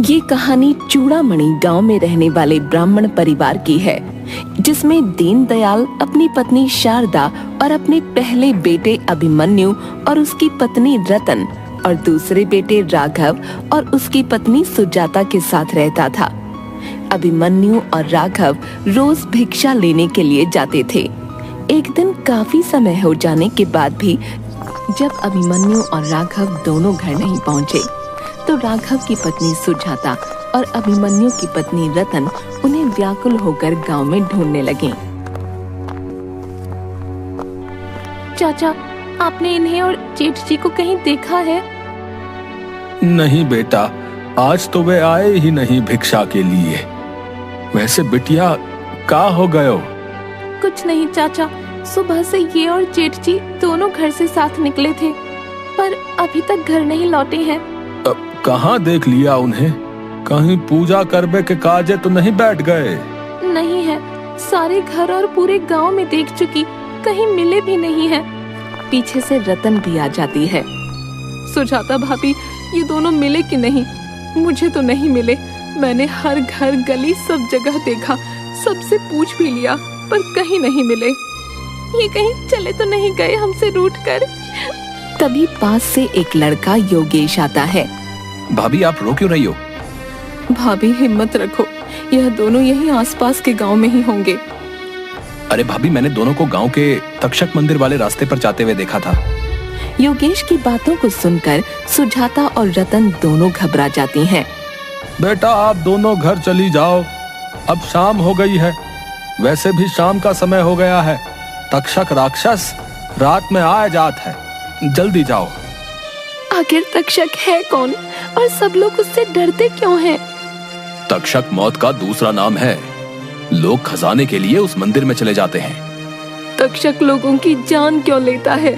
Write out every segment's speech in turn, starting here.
ये कहानी चूड़ामणि गांव में रहने वाले ब्राह्मण परिवार की है, जिसमें दीनदयाल अपनी पत्नी शारदा और अपने पहले बेटे अभिमन्यु और उसकी पत्नी रतन और दूसरे बेटे राघव और उसकी पत्नी सुजाता के साथ रहता था। अभिमन्यु और राघव रोज भिक्षा लेने के लिए जाते थे। एक दिन काफी समय हो जाने के बाद भी जब अभिमन्यु और राघव दोनों घर नहीं पहुँचे, तो राघव की पत्नी सुजाता और अभिमन्यु की पत्नी रतन उन्हें व्याकुल होकर गांव में ढूंढने लगी। चाचा, आपने इन्हें और जेठ जी को कहीं देखा है? नहीं बेटा, आज तो वे आए ही नहीं भिक्षा के लिए। वैसे बिटिया, का हो गयो? कुछ नहीं चाचा, सुबह से ये और जेठ जी दोनों घर से साथ निकले थे, पर अभी तक घर नहीं लौटे हैं। कहाँ देख लिया उन्हें? कहीं पूजा करबे के काजे तो नहीं बैठ गए? नहीं है, सारे घर और पूरे गांव में देख चुकी, कहीं मिले भी नहीं है। पीछे से रतन भी आ जाती है। सुजाता भाभी, ये दोनों मिले कि नहीं? मुझे तो नहीं मिले। मैंने हर घर गली सब जगह देखा, सबसे पूछ भी लिया, पर कहीं नहीं मिले। ये कहीं चले तो नहीं गए हमसे रूठकर? तभी पास से एक लड़का योगेश आता है। भाभी, आप रो क्यों रही हो? भाभी, हिम्मत रखो, यह दोनों यहीं आसपास के गांव में ही होंगे। अरे भाभी, मैंने दोनों को गांव के तक्षक मंदिर वाले रास्ते पर जाते हुए देखा था। योगेश की बातों को सुनकर सुजाता और रतन दोनों घबरा जाती हैं। बेटा, आप दोनों घर चली जाओ, अब शाम हो गई है। वैसे भी शाम का समय हो गया है। तक्षक राक्षस रात में आ जात है, जल्दी जाओ। आखिर तक्षक है कौन और सब लोग उससे डरते क्यों हैं? तक्षक मौत का दूसरा नाम है। लोग खजाने के लिए उस मंदिर में चले जाते हैं। तक्षक लोगों की जान क्यों लेता है?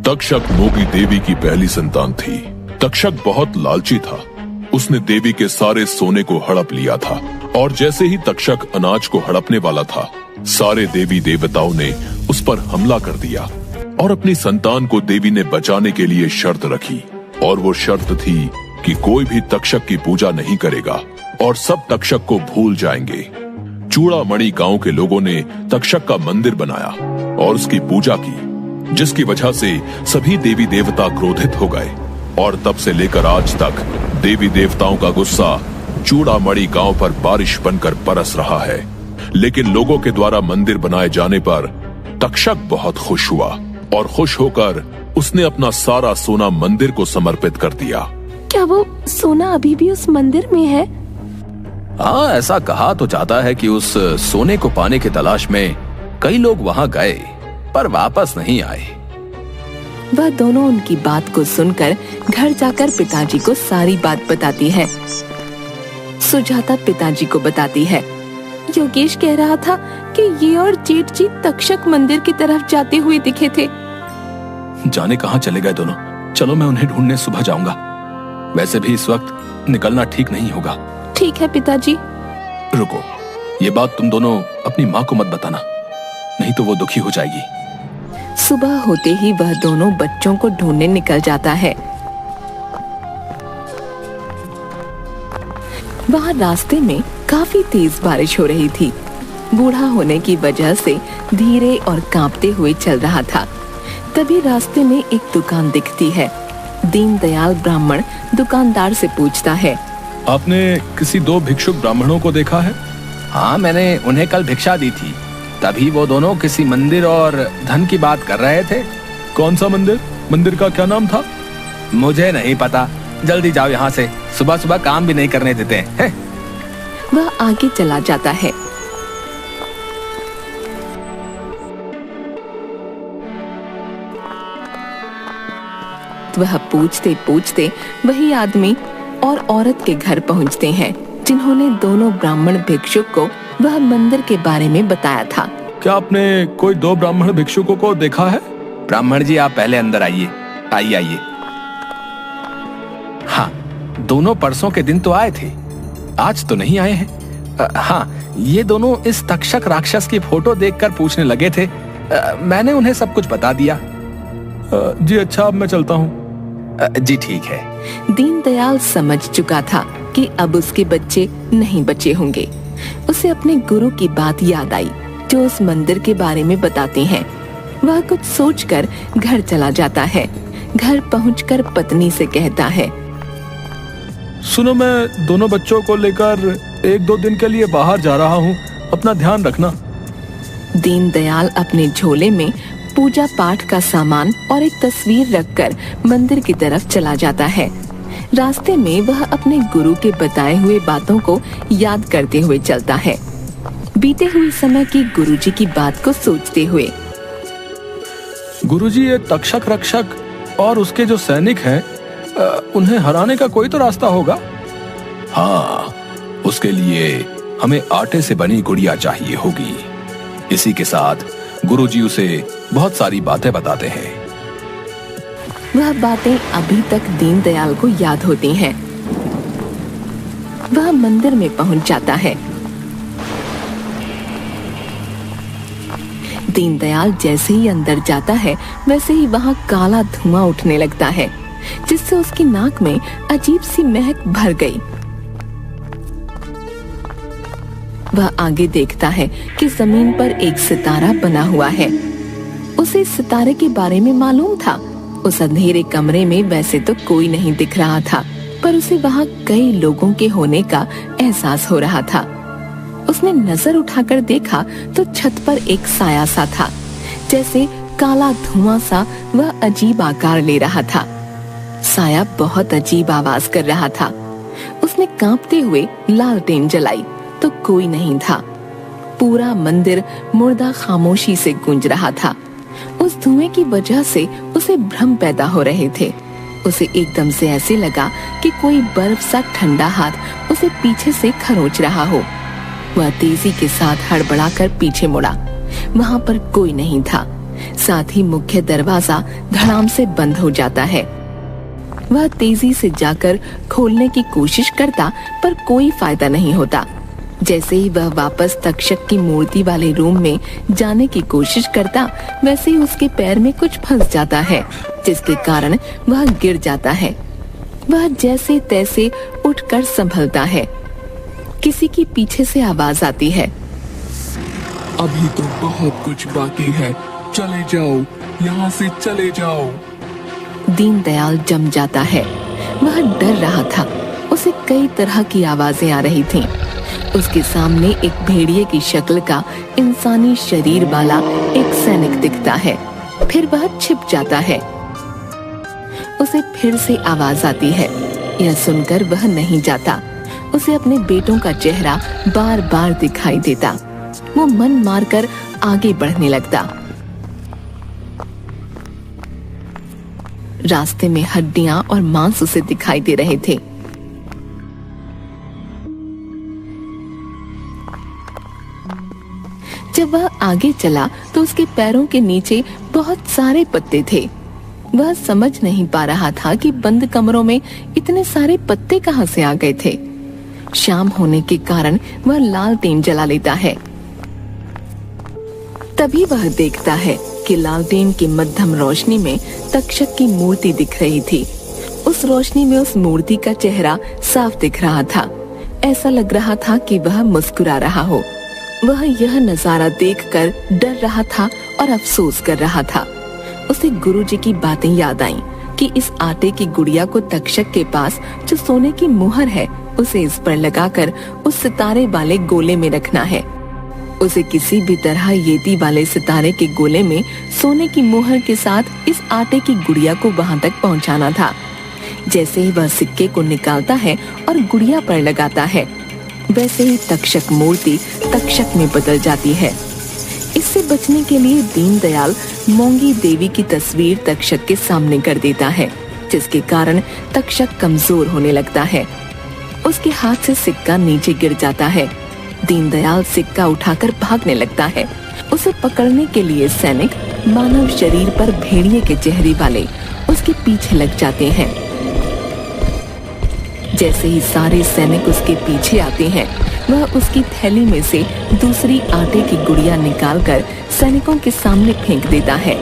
तक्षक मोगी देवी की पहली संतान थी। तक्षक बहुत लालची था। उसने देवी के सारे सोने को हड़प लिया था, और जैसे ही तक्षक अनाज को हड़पने वाला था, सारे देवी देवताओं ने उस पर हमला कर दिया और अपनी संतान को देवी ने बचाने के लिए शर्त रखी। और वो शर्त थी कि कोई भी तक्षक की पूजा नहीं करेगा और सब तक्षक को भूल जाएंगे। चूड़ामणि गांव के लोगों ने तक्षक का मंदिर बनाया और उसकी पूजा की, जिसकी वजह से सभी देवी देवता क्रोधित हो गए। और तब से लेकर आज तक देवी देवताओं का गुस्सा चूड़ामणि गांव पर बारिश बनकर बरस रहा है। लेकिन लोगों के द्वारा मंदिर बनाए जाने पर तक्षक बहुत खुश हुआ और खुश होकर उसने अपना सारा सोना मंदिर को समर्पित कर दिया। क्या वो सोना अभी भी उस मंदिर में है? हाँ, ऐसा कहा तो जाता है कि उस सोने को पाने की तलाश में कई लोग वहाँ गए, पर वापस नहीं आए। वह दोनों उनकी बात को सुनकर घर जाकर पिताजी को सारी बात बताती है। सुजाता पिताजी को बताती है, योगेश कह रहा था कि ये और जेठ जी तक्षक मंदिर की तरफ जाते हुए दिखे थे। जाने कहाँ चले गए दोनों? चलो, मैं उन्हें ढूंढने सुबह जाऊंगा। वैसे भी इस वक्त निकलना ठीक नहीं होगा। ठीक है पिताजी। रुको, ये बात तुम दोनों अपनी माँ को मत बताना, नहीं तो वो दुखी हो जाएगी। सुबह होते ही वह दोनों बच्चों को ढूंढने निकल जाता है। वहाँ रास्ते में काफी तेज बारिश हो रही थी। बूढ़ा होने की वजह से धीरे और कांपते हुए चल रहा था। तभी रास्ते में एक दुकान दिखती है। दीनदयाल ब्राह्मण दुकानदार से पूछता है, आपने किसी दो भिक्षुक ब्राह्मणों को देखा है? हाँ, मैंने उन्हें कल भिक्षा दी थी। तभी वो दोनों किसी मंदिर और धन की बात कर रहे थे। कौन सा मंदिर? मंदिर का क्या नाम था? मुझे नहीं पता। जल्दी जाओ यहाँ से, सुबह सुबह काम भी नहीं करने देते हैं। वह आगे चला जाता है। वह पूछते पूछते वही आदमी और औरत के घर पहुँचते हैं, जिन्होंने दोनों ब्राह्मण भिक्षुक को वह मंदिर के बारे में बताया था। क्या आपने कोई दो ब्राह्मण भिक्षुकों को देखा है? ब्राह्मण जी, आप पहले अंदर आइए। आइए। हाँ, दोनों परसों के दिन तो आए थे, आज तो नहीं आए हैं। हाँ, ये दोनों इस तक्षक राक्षस की फोटो देखकर पूछने लगे थे। मैंने उन्हें सब कुछ बता दिया। जी अच्छा, अब मैं चलता हूँ। जी ठीक है। दीनदयाल समझ चुका था कि अब उसके बच्चे नहीं बचे होंगे। उसे अपने गुरु की बात याद आई जो उस मंदिर के बारे में बताते हैं। वह कुछ सोचकर घर चला जाता है। घर पहुंचकर पत्नी से कहता है, सुनो, मैं दोनों बच्चों को लेकर 1-2 दिन के लिए बाहर जा रहा हूँ, अपना ध्यान रखना। दीनदयाल अपने झोले में पूजा पाठ का सामान और एक तस्वीर रखकर मंदिर की तरफ चला जाता है। रास्ते में वह अपने गुरु के बताए हुए बातों को याद करते हुए चलता है, बीते हुए समय की गुरुजी की बात को सोचते हुए। गुरुजी, ये तक्षक रक्षक और उसके जो सैनिक हैं, उन्हें हराने का कोई तो रास्ता होगा। हाँ, उसके लिए हमें आटे से बनी गुड़िया चाहिए होगी। इसी के साथ गुरुजी उसे बहुत सारी बातें बताते हैं। वह बातें अभी तक दीनदयाल को याद होती हैं। वह मंदिर में पहुंच जाता है। दीनदयाल जैसे ही अंदर जाता है वैसे ही वहां काला धुआं उठने लगता है, जिससे उसकी नाक में अजीब सी महक भर गई। वह आगे देखता है कि जमीन पर एक सितारा बना हुआ है। उसे इस सितारे के बारे में मालूम था। उस अंधेरे कमरे में वैसे तो कोई नहीं दिख रहा था, पर उसे वहां कई लोगों के होने का एहसास हो रहा था। उसने नजर उठाकर देखा तो छत पर एक साया सा था, जैसे काला धुआं सा वह अजीब आकार ले रहा था। साया बहुत अजीब आवाज कर रहा था। उसने कांपते हुए लालटेन जलाई तो कोई नहीं था। पूरा मंदिर मुर्दा खामोशी से गूंज रहा था। उस धुएं की वजह से उसे भ्रम पैदा हो रहे थे। उसे एकदम से ऐसे लगा कि कोई बर्फ सा ठंडा हाथ उसे पीछे से खरोंच रहा हो। वह तेजी के साथ हड़बड़ाकर पीछे मुड़ा। वहां पर कोई नहीं था। साथ ही मुख्य दरवाजा धड़ाम से बंद हो जाता है। वह तेजी से जाकर खोलने की कोशिश करता, पर कोई फायदा नहीं होता। जैसे ही वह वापस तक्षक की मूर्ति वाले रूम में जाने की कोशिश करता, वैसे ही उसके पैर में कुछ फंस जाता है, जिसके कारण वह गिर जाता है। वह जैसे तैसे उठकर संभलता है। किसी की पीछे से आवाज आती है, अभी तो बहुत कुछ बाकी है, चले जाओ, यहाँ से चले जाओ। दीनदयाल जम जाता है। वह डर रहा था। उसे कई तरह की आवाजें आ रही थीं। उसके सामने एक भेड़िए की शक्ल का इंसानी शरीर वाला एक सैनिक दिखता है। फिर वह छिप जाता है। उसे फिर से आवाज आती है। यह सुनकर वह नहीं जाता। उसे अपने बेटों का चेहरा बार बार दिखाई देता। वो मन मारकर आगे बढ़ने लगता। रास्ते में हड्डियां और मांस उसे दिखाई दे रहे थे। जब वह आगे चला तो उसके पैरों के नीचे बहुत सारे पत्ते थे। वह समझ नहीं पा रहा था कि बंद कमरों में इतने सारे पत्ते कहां से आ गए थे। शाम होने के कारण वह लालटेन जला लेता है। तभी वह देखता है कि लालटेन की मध्यम रोशनी में तक्षक की मूर्ति दिख रही थी। उस रोशनी में उस मूर्ति का चेहरा साफ दिख रहा था। ऐसा लग रहा था कि वह मुस्कुरा रहा हो। वह यह नजारा देखकर डर रहा था और अफसोस कर रहा था। उसे गुरुजी की बातें याद आईं कि इस आटे की गुड़िया को तक्षक के पास जो सोने की मुहर है, उसे इस पर लगाकर उस सितारे वाले गोले में रखना है। उसे किसी भी तरह येती वाले सितारे के गोले में सोने की मुहर के साथ इस आटे की गुड़िया को वहां तक पहुंचाना था। जैसे ही वह सिक्के को निकालता है और गुड़िया पर लगाता है, वैसे ही तक्षक मूर्ति तक्षक में बदल जाती है। इससे बचने के लिए दीनदयाल मोंगी देवी की तस्वीर तक्षक के सामने कर देता है, जिसके कारण तक्षक कमजोर होने लगता है। उसके हाथ से सिक्का नीचे गिर जाता है। दीनदयाल सिक्का उठाकर भागने लगता है। उसे पकड़ने के लिए सैनिक मानव शरीर पर भेड़िए के चेहरे वाले उसके पीछे लग जाते हैं। जैसे ही सारे सैनिक उसके पीछे आते हैं, वह उसकी थैली में से दूसरी आटे की गुड़िया निकालकर सैनिकों के सामने फेंक देता है।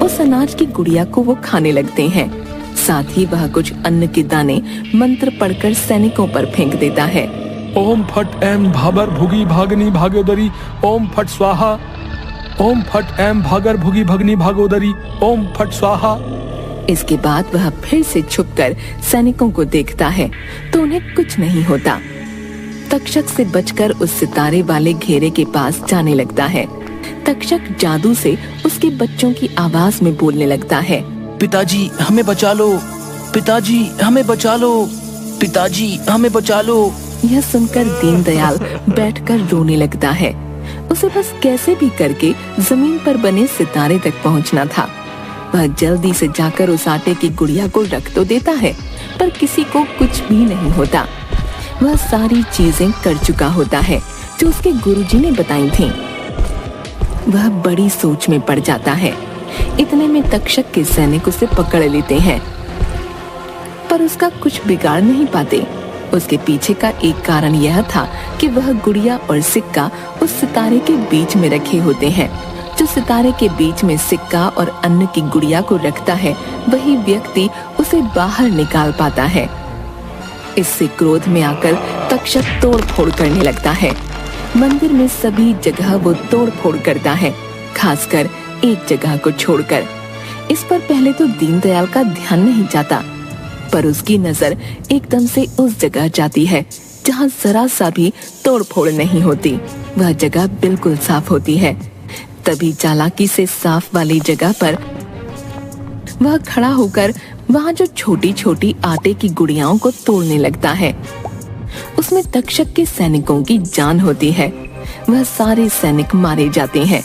उस अनाज की गुड़िया को वो खाने लगते हैं। साथ ही वह कुछ अन्न के दाने मंत्र पढ़कर सैनिकों पर फेंक देता है। ओम फट एम भाबर भुगी भागनी भागोदरी ओम फट स्वाहा। ओम फट एम भागर भुगी भगनी भागोदरी ओम फट स्वाहा। इसके बाद वह फिर से छुपकर सैनिकों को देखता है तो उन्हें कुछ नहीं होता। तक्षक से बचकर उस सितारे वाले घेरे के पास जाने लगता है। तक्षक जादू से उसके बच्चों की आवाज में बोलने लगता है, पिताजी हमें बचा लो, पिताजी हमें बचा लो, पिताजी हमें बचा लो। यह सुनकर दीनदयाल बैठकर रोने लगता है। उसे बस कैसे भी करके जमीन पर बने सितारे तक पहुंचना था। वह जल्दी से जाकर उस आटे की गुड़िया को रख तो देता है, पर किसी को कुछ भी नहीं होता। वह सारी चीजें कर चुका होता है जो उसके गुरुजी ने बताई थीं। वह बड़ी सोच में पड़ जाता है। इतने में तक्षक के सैनिक उसे पकड़ लेते हैं, पर उसका कुछ बिगाड़ नहीं पाते। उसके पीछे का एक कारण यह था कि वह गुड़िया और सिक्का उस सितारे के बीच में रखे होते हैं। जो सितारे के बीच में सिक्का और अन्न की गुड़िया को रखता है, वही व्यक्ति उसे बाहर निकाल पाता है। इससे क्रोध में आकर तक्षक तोड़ फोड़ करने लगता है। मंदिर में सभी जगह वो तोड़ फोड़ करता है, खासकर एक जगह को छोड़कर। इस पर पहले तो दीनदयाल का ध्यान नहीं जाता, पर उसकी नजर एकदम से उस जगह जाती है जहाँ जरा सा भी तोड़ फोड़ नहीं होती। वह जगह बिल्कुल साफ होती है। तभी चालाकी से साफ वाली जगह पर वह खड़ा होकर वहाँ जो छोटी छोटी आटे की गुड़ियाओं को तोड़ने लगता है। उसमें तक्षक के सैनिकों की जान होती है। वह सारे सैनिक मारे जाते हैं,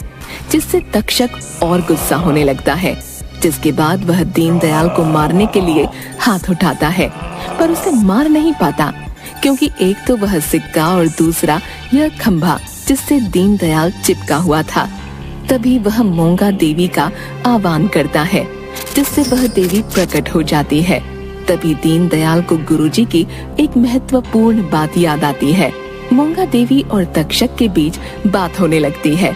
जिससे तक्षक और गुस्सा होने लगता है। जिसके बाद वह दीनदयाल को मारने के लिए हाथ उठाता है, पर उसे मार नहीं पाता, क्योंकि एक तो वह सिक्का और दूसरा यह खंभा जिससे दीनदयाल चिपका हुआ था। तभी वह मोंगा देवी का आह्वान करता है, जिससे वह देवी प्रकट हो जाती है। तभी दीनदयाल को गुरुजी की एक महत्वपूर्ण बात याद आती है। मोंगा देवी और तक्षक के बीच बात होने लगती है।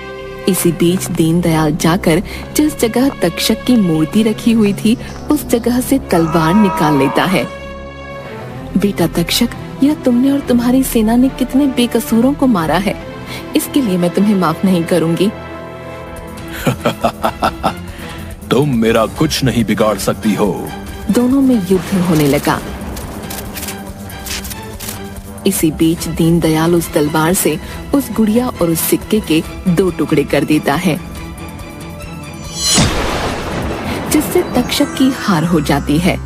इसी बीच दीनदयाल जाकर जिस जगह तक्षक की मूर्ति रखी हुई थी, उस जगह से तलवार निकाल लेता है। बेटा तक्षक, यह तुमने और तुम्हारी सेना ने कितने बेकसूरों को मारा है, इसके लिए मैं तुम्हें माफ नहीं करूंगी। तुम मेरा कुछ नहीं बिगाड़ सकती हो। दोनों में युद्ध होने लगा। इसी बीच दीनदयाल उस तलवार से उस गुड़िया और उस सिक्के के 2 टुकड़े कर देता है, जिससे तक्षक की हार हो जाती है।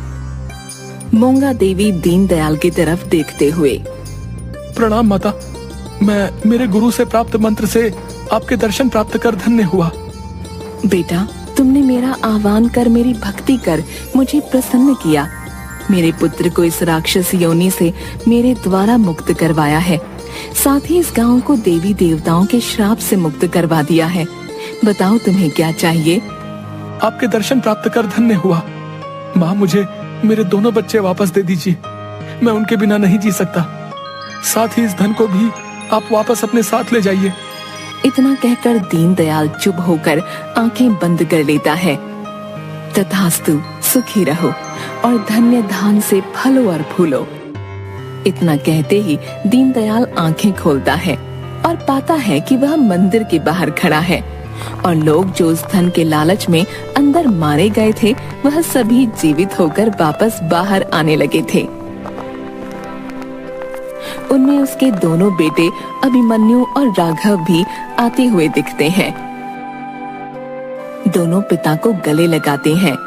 मोंगा देवी दीनदयाल की तरफ देखते हुए, प्रणाम माता, मैं मेरे गुरु से प्राप्त मंत्र से आपके दर्शन प्राप्त कर धन्य हुआ। बेटा, तुमने मेरा आह्वान कर, मेरी भक्ति कर मुझे प्रसन्न किया। मेरे पुत्र को इस राक्षस योनि से मेरे द्वारा मुक्त करवाया है। साथ ही इस गांव को देवी देवताओं के श्राप से मुक्त करवा दिया है। बताओ तुम्हें क्या चाहिए? आपके दर्शन प्राप्त कर धन्य हुआ। माँ, मुझे मेरे दोनों बच्चे वापस दे दीजिए। मैं उनके बिना नहीं जी सकता। साथ ही इस धन को भी आप वापस अपने साथ ले जाइए। इतना कहकर दीनदयाल चुप होकर आंखें बंद कर लेता है। तथास्तु, सुखी रहो और धन्य धान से फलो और फूलो। इतना कहते ही दीनदयाल आंखें खोलता है और पाता है कि वह मंदिर के बाहर खड़ा है और लोग जो उस धन के लालच में अंदर मारे गए थे, वह सभी जीवित होकर वापस बाहर आने लगे थे। उनमें उसके दोनों बेटे अभिमन्यु और राघव भी आते हुए दिखते हैं। दोनों पिता को गले लगाते हैं।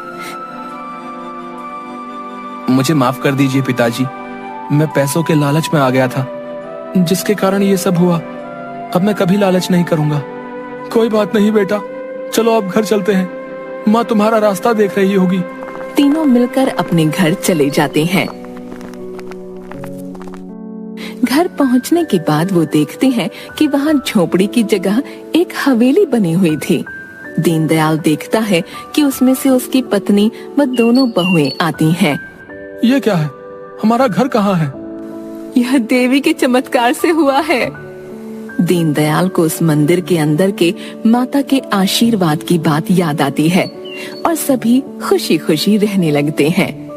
मुझे माफ कर दीजिए पिताजी, मैं पैसों के लालच में आ गया था, जिसके कारण ये सब हुआ। अब मैं कभी लालच नहीं करूंगा। कोई बात नहीं बेटा, चलो अब घर चलते हैं। माँ तुम्हारा रास्ता देख रही होगी। तीनों मिलकर अपने घर चले जाते हैं। घर पहुंचने के बाद वो देखते हैं कि वहाँ झोपड़ी की जगह एक हवेली बनी हुई थी। दीनदयाल देखता है कि उसमें से उसकी पत्नी व दोनों बहुएं आती हैं। ये क्या है? हमारा घर कहाँ है? यह देवी के चमत्कार से हुआ है। दीनदयाल को उस मंदिर के अंदर के माता के आशीर्वाद की बात याद आती है और सभी खुशी खुशी रहने लगते हैं।